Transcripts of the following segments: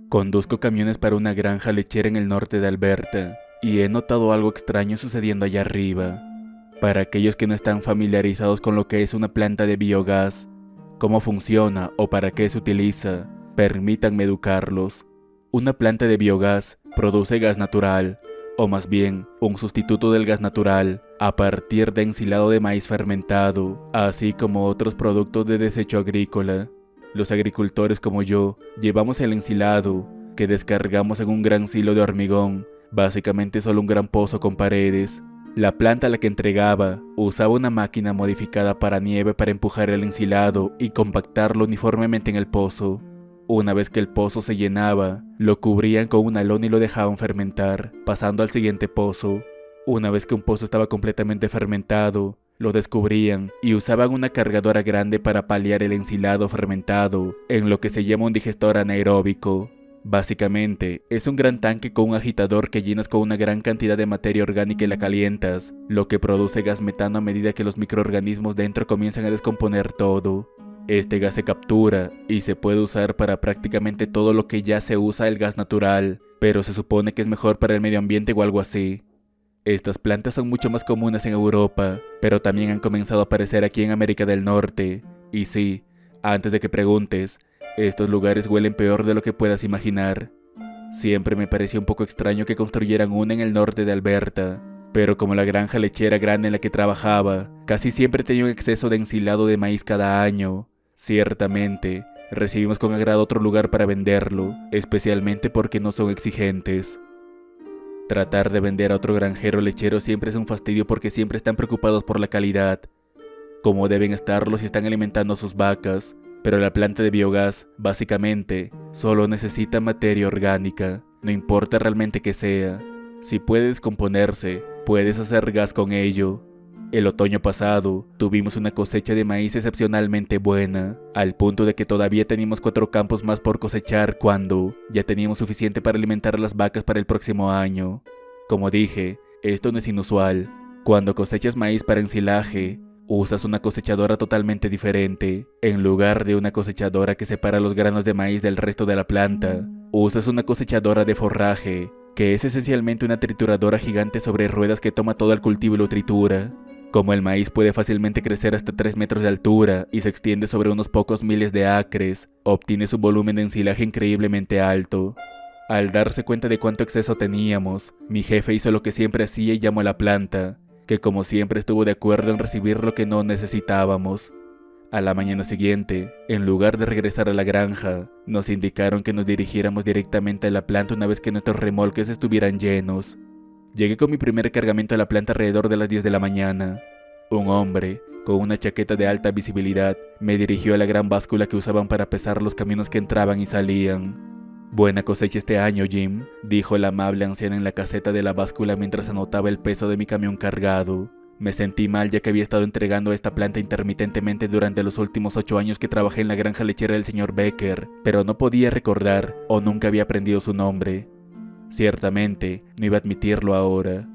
Conduzco camiones para una granja lechera en el norte de Alberta y he notado algo extraño sucediendo allá arriba. Para aquellos que no están familiarizados con lo que es una planta de biogás, cómo funciona o para qué se utiliza, permítanme educarlos. Una planta de biogás produce gas natural, o más bien un sustituto del gas natural, a partir de ensilado de maíz fermentado, así como otros productos de desecho agrícola. Los agricultores como yo llevamos el ensilado, que descargamos en un gran silo de hormigón, básicamente solo un gran pozo con paredes. La planta a la que entregaba usaba una máquina modificada para nieve para empujar el ensilado y compactarlo uniformemente en el pozo. Una vez que el pozo se llenaba, lo cubrían con una lona y lo dejaban fermentar, pasando al siguiente pozo. Una vez que un pozo estaba completamente fermentado, lo descubrían y usaban una cargadora grande para paliar el ensilado fermentado en lo que se llama un digestor anaeróbico. Básicamente, es un gran tanque con un agitador que llenas con una gran cantidad de materia orgánica y la calientas, lo que produce gas metano a medida que los microorganismos dentro comienzan a descomponer todo. Este gas se captura y se puede usar para prácticamente todo lo que ya se usa el gas natural, pero se supone que es mejor para el medio ambiente o algo así. Estas plantas son mucho más comunes en Europa, pero también han comenzado a aparecer aquí en América del Norte. Y sí, antes de que preguntes, estos lugares huelen peor de lo que puedas imaginar. Siempre me pareció un poco extraño que construyeran una en el norte de Alberta, pero como la granja lechera grande en la que trabajaba, casi siempre tenía un exceso de ensilado de maíz cada año. Ciertamente, recibimos con agrado otro lugar para venderlo, especialmente porque no son exigentes. Tratar de vender a otro granjero lechero siempre es un fastidio porque siempre están preocupados por la calidad, como deben estarlo si están alimentando a sus vacas, pero la planta de biogás, básicamente, solo necesita materia orgánica, no importa realmente qué sea. Si puede descomponerse, puedes hacer gas con ello. El otoño pasado, tuvimos una cosecha de maíz excepcionalmente buena, al punto de que todavía teníamos 4 campos más por cosechar cuando ya teníamos suficiente para alimentar a las vacas para el próximo año. Como dije, esto no es inusual. Cuando cosechas maíz para ensilaje, usas una cosechadora totalmente diferente. En lugar de una cosechadora que separa los granos de maíz del resto de la planta, usas una cosechadora de forraje, que es esencialmente una trituradora gigante sobre ruedas que toma todo el cultivo y lo tritura. Como el maíz puede fácilmente crecer hasta 3 metros de altura y se extiende sobre unos pocos miles de acres, obtienes un volumen de ensilaje increíblemente alto. Al darse cuenta de cuánto exceso teníamos, mi jefe hizo lo que siempre hacía y llamó a la planta, que como siempre estuvo de acuerdo en recibir lo que no necesitábamos. A la mañana siguiente, en lugar de regresar a la granja, nos indicaron que nos dirigiéramos directamente a la planta una vez que nuestros remolques estuvieran llenos. Llegué con mi primer cargamento a la planta alrededor de las 10 de la mañana. Un hombre, con una chaqueta de alta visibilidad, me dirigió a la gran báscula que usaban para pesar los camiones que entraban y salían. «Buena cosecha este año, Jim», dijo la amable anciana en la caseta de la báscula mientras anotaba el peso de mi camión cargado. Me sentí mal ya que había estado entregando esta planta intermitentemente durante los últimos 8 años que trabajé en la granja lechera del señor Becker, pero no podía recordar o nunca había aprendido su nombre. Ciertamente, no iba a admitirlo ahora.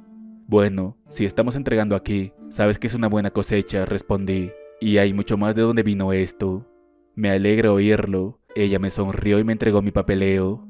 «Bueno, si estamos entregando aquí, sabes que es una buena cosecha», respondí. «Y hay mucho más de dónde vino esto». «Me alegra oírlo». Ella me sonrió y me entregó mi papeleo.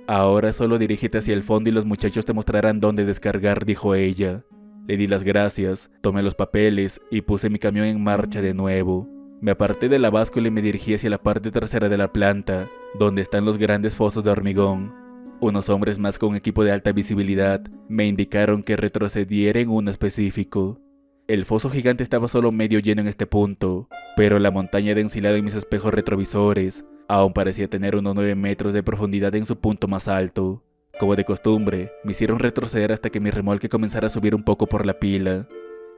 «Ahora solo dirígete hacia el fondo y los muchachos te mostrarán dónde descargar», dijo ella. Le di las gracias, tomé los papeles y puse mi camión en marcha de nuevo. Me aparté de la báscula y me dirigí hacia la parte trasera de la planta, donde están los grandes fosos de hormigón. Unos hombres más con equipo de alta visibilidad me indicaron que retrocediera en uno específico. El foso gigante estaba solo medio lleno en este punto, pero la montaña de ensilado en mis espejos retrovisores Aún parecía tener unos 9 metros de profundidad en su punto más alto. Como de costumbre, me hicieron retroceder hasta que mi remolque comenzara a subir un poco por la pila.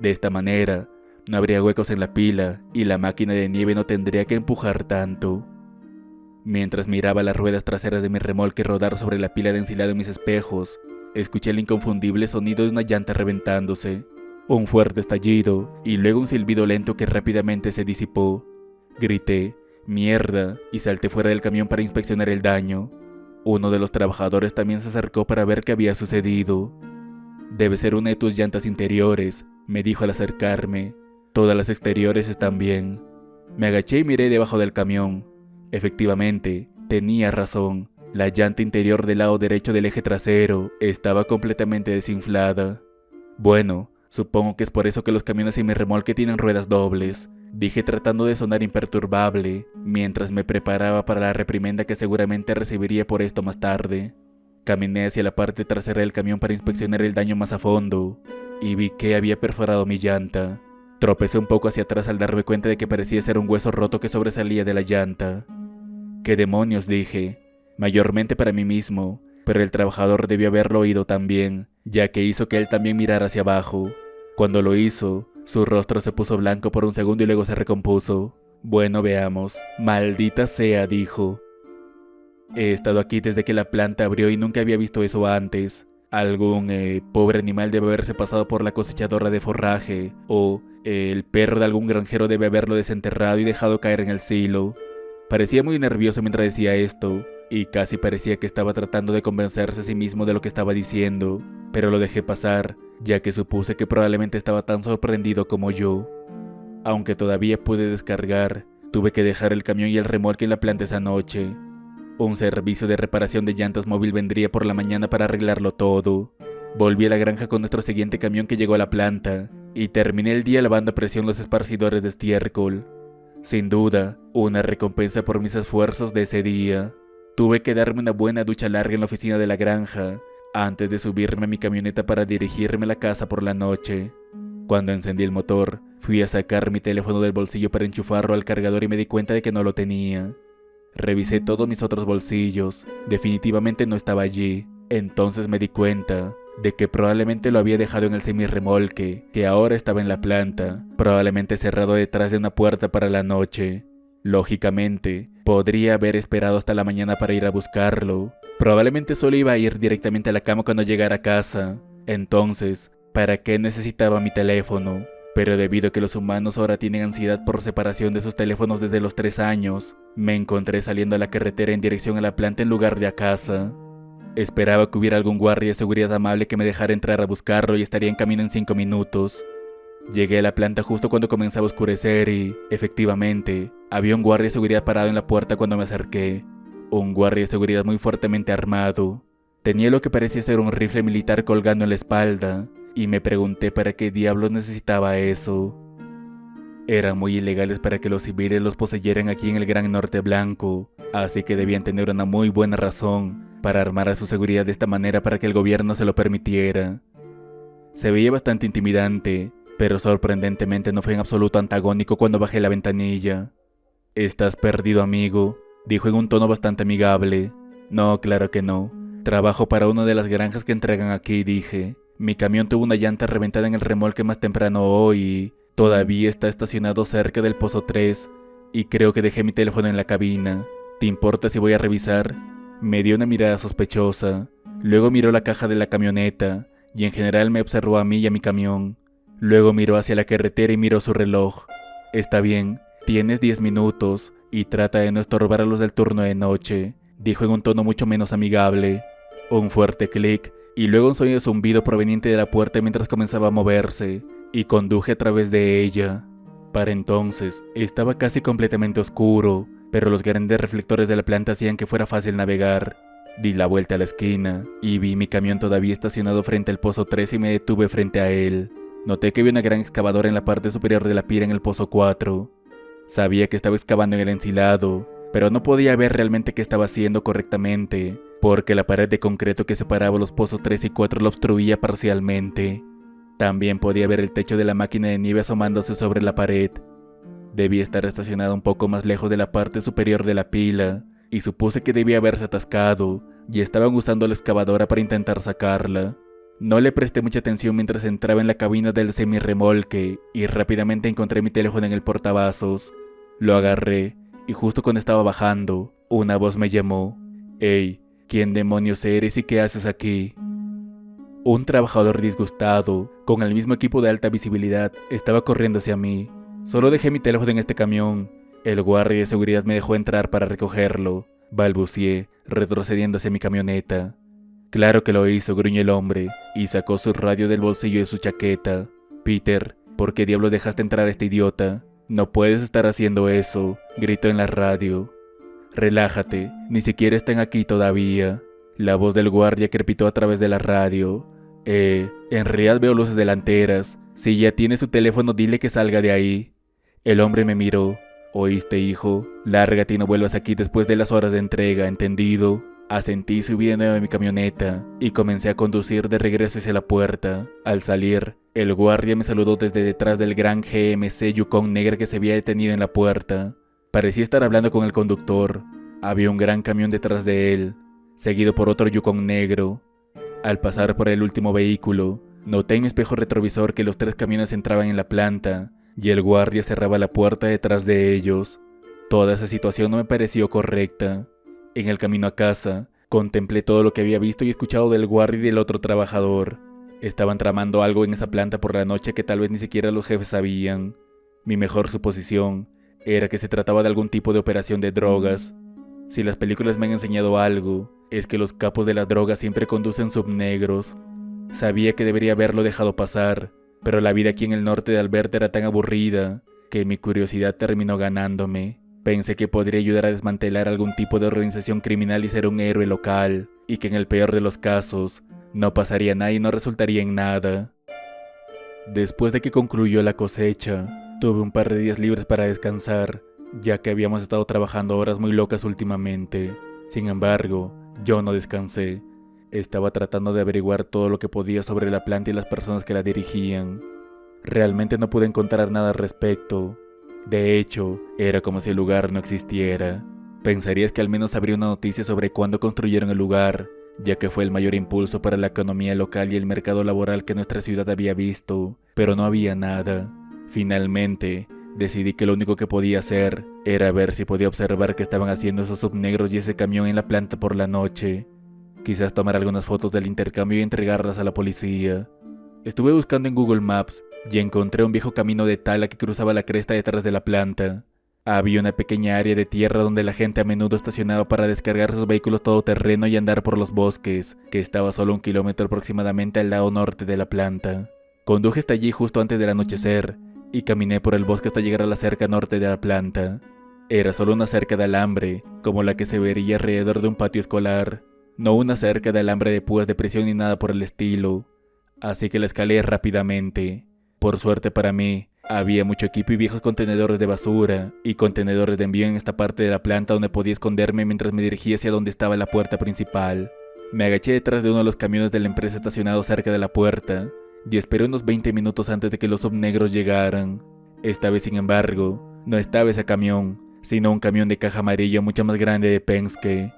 De esta manera, no habría huecos en la pila y la máquina de nieve no tendría que empujar tanto. Mientras miraba las ruedas traseras de mi remolque rodar sobre la pila de ensilado en mis espejos, escuché el inconfundible sonido de una llanta reventándose, un fuerte estallido y luego un silbido lento que rápidamente se disipó. Grité, ¡mierda!, y salté fuera del camión para inspeccionar el daño. Uno de los trabajadores también se acercó para ver qué había sucedido. «Debe ser una de tus llantas interiores», me dijo al acercarme. «Todas las exteriores están bien». Me agaché y miré debajo del camión. Efectivamente, tenía razón. La llanta interior del lado derecho del eje trasero estaba completamente desinflada. «Bueno, supongo que es por eso que los camiones y mi remolque tienen ruedas dobles», dije tratando de sonar imperturbable, mientras me preparaba para la reprimenda que seguramente recibiría por esto más tarde. Caminé hacia la parte trasera del camión para inspeccionar el daño más a fondo, y vi que había perforado mi llanta. Tropecé un poco hacia atrás al darme cuenta de que parecía ser un hueso roto que sobresalía de la llanta. «¿Qué demonios?», dije, mayormente para mí mismo, pero el trabajador debió haberlo oído también, ya que hizo que él también mirara hacia abajo. Cuando lo hizo, su rostro se puso blanco por un segundo y luego se recompuso. «Bueno, veamos. Maldita sea», dijo. «He estado aquí desde que la planta abrió y nunca había visto eso antes. Algún pobre animal debe haberse pasado por la cosechadora de forraje, o el perro de algún granjero debe haberlo desenterrado y dejado caer en el silo». Parecía muy nervioso mientras decía esto, y casi parecía que estaba tratando de convencerse a sí mismo de lo que estaba diciendo, pero lo dejé pasar, ya que supuse que probablemente estaba tan sorprendido como yo. Aunque todavía pude descargar, tuve que dejar el camión y el remolque en la planta esa noche. Un servicio de reparación de llantas móvil vendría por la mañana para arreglarlo todo. Volví a la granja con nuestro siguiente camión que llegó a la planta, y terminé el día lavando a presión los esparcidores de estiércol. Sin duda, una recompensa por mis esfuerzos de ese día. Tuve que darme una buena ducha larga en la oficina de la granja, antes de subirme a mi camioneta para dirigirme a la casa por la noche. Cuando encendí el motor, fui a sacar mi teléfono del bolsillo para enchufarlo al cargador y me di cuenta de que no lo tenía. Revisé todos mis otros bolsillos, definitivamente no estaba allí. Entonces me di cuenta de que probablemente lo había dejado en el semirremolque, que ahora estaba en la planta, probablemente cerrado detrás de una puerta para la noche. Lógicamente, podría haber esperado hasta la mañana para ir a buscarlo. Probablemente solo iba a ir directamente a la cama cuando llegara a casa. Entonces, ¿para qué necesitaba mi teléfono? Pero debido a que los humanos ahora tienen ansiedad por separación de sus teléfonos desde los 3 años, me encontré saliendo a la carretera en dirección a la planta en lugar de a casa. Esperaba que hubiera algún guardia de seguridad amable que me dejara entrar a buscarlo y estaría en camino en 5 minutos. Llegué a la planta justo cuando comenzaba a oscurecer y, efectivamente, había un guardia de seguridad parado en la puerta cuando me acerqué. Un guardia de seguridad muy fuertemente armado. Tenía lo que parecía ser un rifle militar colgando en la espalda, y me pregunté para qué diablos necesitaba eso. Eran muy ilegales para que los civiles los poseyeran aquí en el Gran Norte Blanco, así que debían tener una muy buena razón para armar a su seguridad de esta manera para que el gobierno se lo permitiera. Se veía bastante intimidante, pero sorprendentemente no fue en absoluto antagónico cuando bajé la ventanilla. «¿Estás perdido, amigo?», dijo en un tono bastante amigable. «No, claro que no. Trabajo para una de las granjas que entregan aquí», dije. «Mi camión tuvo una llanta reventada en el remolque más temprano hoy y todavía está estacionado cerca del Pozo 3 y creo que dejé mi teléfono en la cabina. ¿Te importa si voy a revisar?». Me dio una mirada sospechosa. Luego miró la caja de la camioneta y en general me observó a mí y a mi camión. Luego miró hacia la carretera y miró su reloj. «Está bien, tienes 10 minutos y trata de no estorbar a los del turno de noche», dijo en un tono mucho menos amigable. Un fuerte clic y luego un sonido zumbido proveniente de la puerta mientras comenzaba a moverse, y conduje a través de ella. Para entonces, estaba casi completamente oscuro, pero los grandes reflectores de la planta hacían que fuera fácil navegar. Di la vuelta a la esquina y vi mi camión todavía estacionado frente al Pozo 3 y me detuve frente a él. Noté que había una gran excavadora en la parte superior de la pila en el Pozo 4. Sabía que estaba excavando en el ensilado, pero no podía ver realmente qué estaba haciendo correctamente, porque la pared de concreto que separaba los pozos 3 y 4 lo obstruía parcialmente. También podía ver el techo de la máquina de nieve asomándose sobre la pared. Debía estar estacionada un poco más lejos de la parte superior de la pila, y supuse que debía haberse atascado, y estaban usando la excavadora para intentar sacarla. No le presté mucha atención mientras entraba en la cabina del semirremolque, y rápidamente encontré mi teléfono en el portavasos. Lo agarré, y justo cuando estaba bajando, una voz me llamó. «Hey, ¿quién demonios eres y qué haces aquí?» Un trabajador disgustado, con el mismo equipo de alta visibilidad, estaba corriendo hacia mí. Solo dejé mi teléfono en este camión. El guardia de seguridad me dejó entrar para recogerlo. Balbucié, retrocediendo hacia mi camioneta. «Claro que lo hizo», gruñó el hombre, y sacó su radio del bolsillo de su chaqueta. «Peter, ¿por qué diablos dejaste entrar a este idiota? No puedes estar haciendo eso», gritó en la radio. «Relájate, ni siquiera están aquí todavía». La voz del guardia crepitó a través de la radio. En realidad veo luces delanteras. Si ya tiene su teléfono, dile que salga de ahí». El hombre me miró. «¿Oíste, hijo? Lárgate y no vuelvas aquí después de las horas de entrega, ¿entendido?» Asentí y subí de nuevo a mi camioneta y comencé a conducir de regreso hacia la puerta. Al salir, el guardia me saludó desde detrás del gran GMC Yukon negra que se había detenido en la puerta. Parecía estar hablando con el conductor. Había un gran camión detrás de él, seguido por otro Yukon negro. Al pasar por el último vehículo, noté en mi espejo retrovisor que los 3 camiones entraban en la planta y el guardia cerraba la puerta detrás de ellos. Toda esa situación no me pareció correcta. En el camino a casa, contemplé todo lo que había visto y escuchado del guardia y del otro trabajador. Estaban tramando algo en esa planta por la noche que tal vez ni siquiera los jefes sabían. Mi mejor suposición era que se trataba de algún tipo de operación de drogas. Si las películas me han enseñado algo, es que los capos de las drogas siempre conducen subnegros. Sabía que debería haberlo dejado pasar, pero la vida aquí en el norte de Alberta era tan aburrida que mi curiosidad terminó ganándome. Pensé que podría ayudar a desmantelar algún tipo de organización criminal y ser un héroe local, y que en el peor de los casos, no pasaría nada y no resultaría en nada. Después de que concluyó la cosecha, tuve un par de días libres para descansar, ya que habíamos estado trabajando horas muy locas últimamente. Sin embargo, yo no descansé. Estaba tratando de averiguar todo lo que podía sobre la planta y las personas que la dirigían. Realmente no pude encontrar nada al respecto. De hecho, era como si el lugar no existiera. Pensarías que al menos habría una noticia sobre cuándo construyeron el lugar, ya que fue el mayor impulso para la economía local y el mercado laboral que nuestra ciudad había visto, pero no había nada. Finalmente, decidí que lo único que podía hacer era ver si podía observar qué estaban haciendo esos subnegros y ese camión en la planta por la noche. Quizás tomar algunas fotos del intercambio y entregarlas a la policía. Estuve buscando en Google Maps y encontré un viejo camino de tala que cruzaba la cresta detrás de la planta. Había una pequeña área de tierra donde la gente a menudo estacionaba para descargar sus vehículos todoterreno y andar por los bosques, que estaba solo 1 kilómetro aproximadamente al lado norte de la planta. Conduje hasta allí justo antes del anochecer y caminé por el bosque hasta llegar a la cerca norte de la planta. Era solo una cerca de alambre, como la que se vería alrededor de un patio escolar, no una cerca de alambre de púas de prisión ni nada por el estilo. Así que la escalé rápidamente. Por suerte para mí, había mucho equipo y viejos contenedores de basura y contenedores de envío en esta parte de la planta donde podía esconderme mientras me dirigía hacia donde estaba la puerta principal. Me agaché detrás de uno de los camiones de la empresa estacionados cerca de la puerta y esperé unos 20 minutos antes de que los subnegros llegaran. Esta vez, sin embargo, no estaba ese camión, sino un camión de caja amarilla mucho más grande de Penske.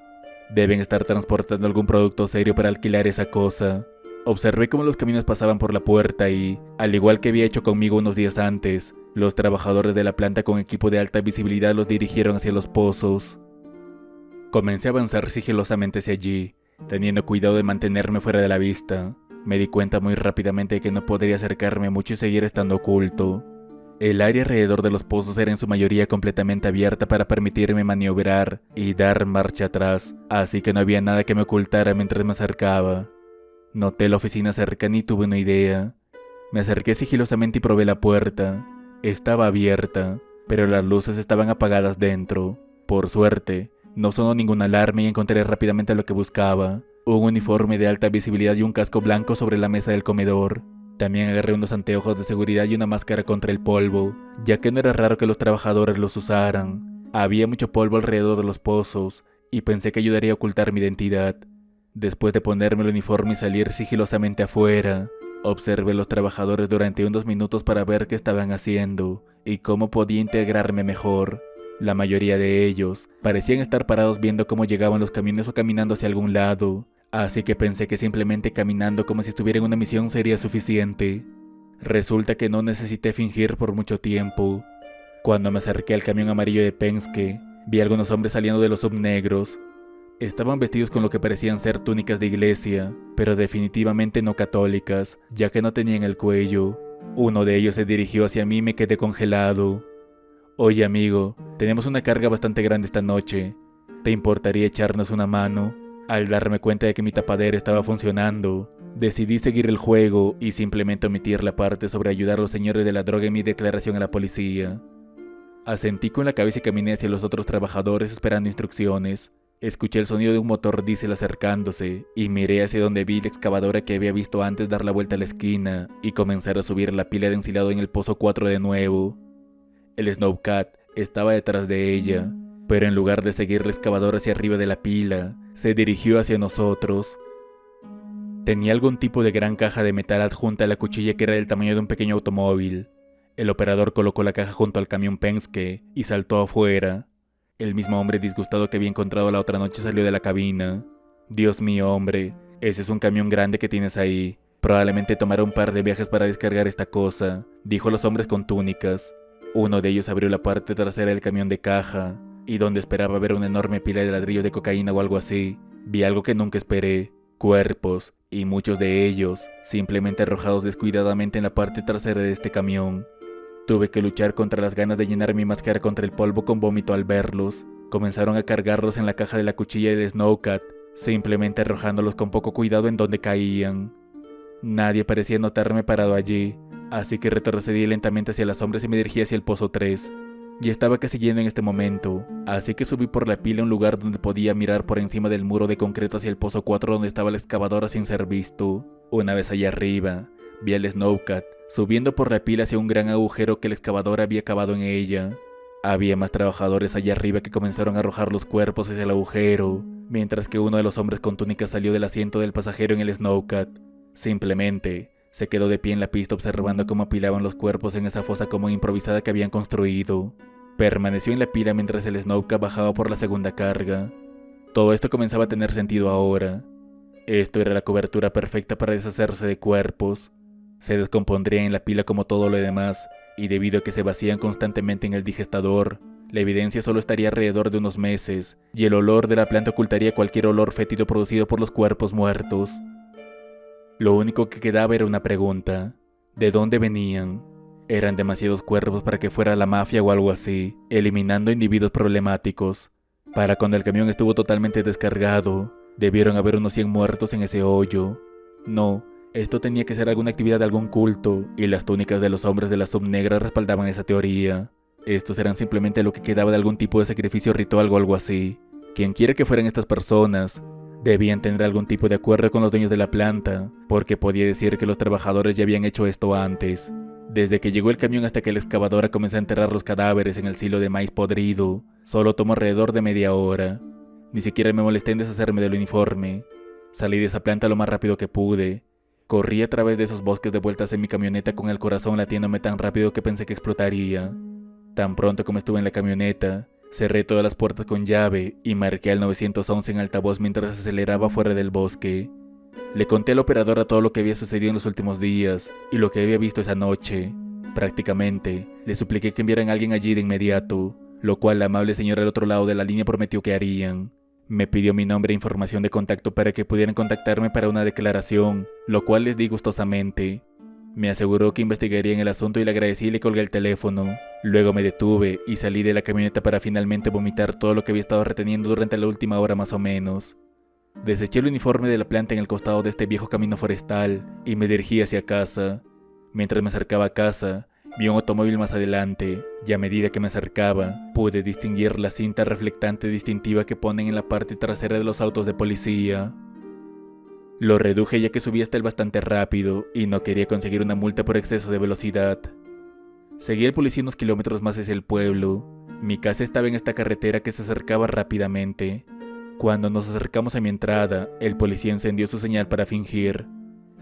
Deben estar transportando algún producto serio para alquilar esa cosa. Observé cómo los camiones pasaban por la puerta y, al igual que había hecho conmigo unos días antes, los trabajadores de la planta con equipo de alta visibilidad los dirigieron hacia los pozos. Comencé a avanzar sigilosamente hacia allí, teniendo cuidado de mantenerme fuera de la vista. Me di cuenta muy rápidamente de que no podría acercarme mucho y seguir estando oculto. El área alrededor de los pozos era en su mayoría completamente abierta para permitirme maniobrar y dar marcha atrás, así que no había nada que me ocultara mientras me acercaba. Noté la oficina cercana y tuve una idea. Me acerqué sigilosamente y probé la puerta. Estaba abierta, pero las luces estaban apagadas dentro. Por suerte, no sonó ninguna alarma y encontré rápidamente lo que buscaba. Un uniforme de alta visibilidad y un casco blanco sobre la mesa del comedor. También agarré unos anteojos de seguridad y una máscara contra el polvo, ya que no era raro que los trabajadores los usaran. Había mucho polvo alrededor de los pozos, y pensé que ayudaría a ocultar mi identidad. Después de ponerme el uniforme y salir sigilosamente afuera, observé a los trabajadores durante unos minutos para ver qué estaban haciendo, y cómo podía integrarme mejor. La mayoría de ellos parecían estar parados viendo cómo llegaban los camiones o caminando hacia algún lado, así que pensé que simplemente caminando como si estuviera en una misión sería suficiente. Resulta que no necesité fingir por mucho tiempo. Cuando me acerqué al camión amarillo de Penske, vi a algunos hombres saliendo de los subnegros. Estaban vestidos con lo que parecían ser túnicas de iglesia, pero definitivamente no católicas, ya que no tenían el cuello. Uno de ellos se dirigió hacia mí y me quedé congelado. «Oye amigo, tenemos una carga bastante grande esta noche. ¿Te importaría echarnos una mano?» Al darme cuenta de que mi tapadera estaba funcionando, decidí seguir el juego y simplemente omitir la parte sobre ayudar a los señores de la droga en mi declaración a la policía. Asentí con la cabeza y caminé hacia los otros trabajadores esperando instrucciones. Escuché el sonido de un motor diésel acercándose y miré hacia donde vi la excavadora que había visto antes dar la vuelta a la esquina y comenzar a subir la pila de ensilado en el pozo 4 de nuevo. El Snowcat estaba detrás de ella, pero en lugar de seguir la excavadora hacia arriba de la pila, se dirigió hacia nosotros. Tenía algún tipo de gran caja de metal adjunta a la cuchilla que era del tamaño de un pequeño automóvil. El operador colocó la caja junto al camión Penske y saltó afuera. El mismo hombre disgustado que había encontrado la otra noche salió de la cabina. «Dios mío, hombre, ese es un camión grande que tienes ahí. Probablemente tomará un par de viajes para descargar esta cosa», dijo los hombres con túnicas. Uno de ellos abrió la parte trasera del camión de caja, y donde esperaba ver una enorme pila de ladrillos de cocaína o algo así, vi algo que nunca esperé: cuerpos, y muchos de ellos simplemente arrojados descuidadamente en la parte trasera de este camión. Tuve que luchar contra las ganas de llenar mi máscara contra el polvo con vómito al verlos. Comenzaron a cargarlos en la caja de la cuchilla de Snowcat, simplemente arrojándolos con poco cuidado en donde caían. Nadie parecía notarme parado allí, así que retrocedí lentamente hacia las sombras y me dirigí hacia el pozo 3. Y estaba casi lleno en este momento, así que subí por la pila a un lugar donde podía mirar por encima del muro de concreto hacia el pozo 4 donde estaba la excavadora sin ser visto. Una vez allá arriba, vi al Snowcat subiendo por la pila hacia un gran agujero que la excavadora había cavado en ella. Había más trabajadores allá arriba que comenzaron a arrojar los cuerpos hacia el agujero, mientras que uno de los hombres con túnica salió del asiento del pasajero en el Snowcat. Simplemente se quedó de pie en la pista observando cómo apilaban los cuerpos en esa fosa común improvisada que habían construido. Permaneció en la pila mientras el Snowcat bajaba por la segunda carga. Todo esto comenzaba a tener sentido ahora. Esto era la cobertura perfecta para deshacerse de cuerpos. Se descompondrían en la pila como todo lo demás, y debido a que se vacían constantemente en el digestador, la evidencia solo estaría alrededor de unos meses, y el olor de la planta ocultaría cualquier olor fétido producido por los cuerpos muertos. Lo único que quedaba era una pregunta: ¿de dónde venían? Eran demasiados cuerpos para que fuera la mafia o algo así, eliminando individuos problemáticos. Para cuando el camión estuvo totalmente descargado, debieron haber unos 100 muertos en ese hoyo. No, esto tenía que ser alguna actividad de algún culto, y las túnicas de los hombres de la subnegra respaldaban esa teoría. Estos eran simplemente lo que quedaba de algún tipo de sacrificio ritual o algo así. Quien quiera que fueran estas personas, debían tener algún tipo de acuerdo con los dueños de la planta, porque podía decir que los trabajadores ya habían hecho esto antes. Desde que llegó el camión hasta que la excavadora comenzó a enterrar los cadáveres en el silo de maíz podrido, solo tomó alrededor de media hora. Ni siquiera me molesté en deshacerme del uniforme. Salí de esa planta lo más rápido que pude. Corrí a través de esos bosques de vueltas en mi camioneta con el corazón latiéndome tan rápido que pensé que explotaría. Tan pronto como estuve en la camioneta, cerré todas las puertas con llave y marqué al 911 en altavoz mientras aceleraba fuera del bosque. Le conté al operador todo lo que había sucedido en los últimos días y lo que había visto esa noche. Prácticamente, le supliqué que enviaran a alguien allí de inmediato, lo cual la amable señora al otro lado de la línea prometió que harían. Me pidió mi nombre e información de contacto para que pudieran contactarme para una declaración, lo cual les di gustosamente. Me aseguró que investigarían el asunto y le agradecí y le colgué el teléfono. Luego me detuve y salí de la camioneta para finalmente vomitar todo lo que había estado reteniendo durante la última hora más o menos. Deseché el uniforme de la planta en el costado de este viejo camino forestal y me dirigí hacia casa. Mientras me acercaba a casa, vi un automóvil más adelante, y a medida que me acercaba, pude distinguir la cinta reflectante distintiva que ponen en la parte trasera de los autos de policía. Lo reduje ya que subí hasta el bastante rápido y no quería conseguir una multa por exceso de velocidad. Seguí al policía unos kilómetros más hacia el pueblo. Mi casa estaba en esta carretera que se acercaba rápidamente. Cuando nos acercamos a mi entrada, el policía encendió su señal para fingir.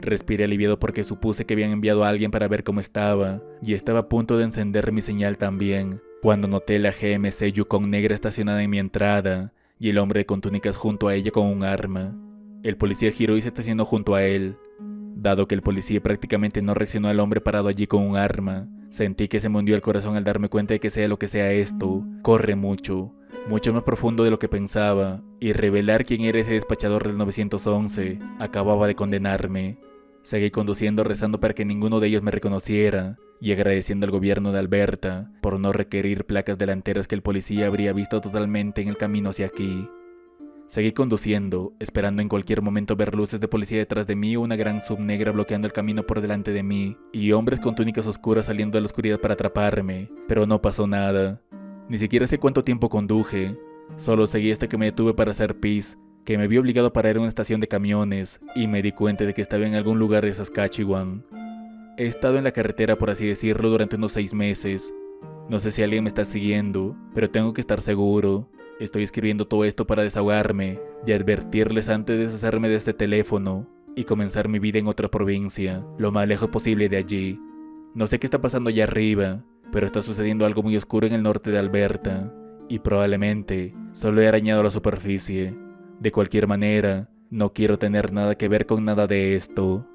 Respiré aliviado porque supuse que habían enviado a alguien para ver cómo estaba, y estaba a punto de encender mi señal también, cuando noté la GMC Yukon negra estacionada en mi entrada, y el hombre con túnicas junto a ella con un arma. El policía giró y se estacionó junto a él. Dado que el policía prácticamente no reaccionó al hombre parado allí con un arma, sentí que se me hundió el corazón al darme cuenta de que sea lo que sea esto, corre mucho más profundo de lo que pensaba, y revelar quién era ese despachador del 911 acababa de condenarme. Seguí conduciendo rezando para que ninguno de ellos me reconociera, y agradeciendo al gobierno de Alberta por no requerir placas delanteras que el policía habría visto totalmente en el camino hacia aquí. Seguí conduciendo, esperando en cualquier momento ver luces de policía detrás de mí o una gran sub negra bloqueando el camino por delante de mí, y hombres con túnicas oscuras saliendo de la oscuridad para atraparme, pero no pasó nada. Ni siquiera sé cuánto tiempo conduje, solo seguí hasta que me detuve para hacer pis, que me vi obligado a parar en una estación de camiones, y me di cuenta de que estaba en algún lugar de Saskatchewan. He estado en la carretera, por así decirlo, durante unos 6 meses. No sé si alguien me está siguiendo, pero tengo que estar seguro. Estoy escribiendo todo esto para desahogarme y advertirles antes de deshacerme de este teléfono y comenzar mi vida en otra provincia, lo más lejos posible de allí. No sé qué está pasando allá arriba, pero está sucediendo algo muy oscuro en el norte de Alberta, y probablemente solo he arañado la superficie. De cualquier manera, no quiero tener nada que ver con nada de esto.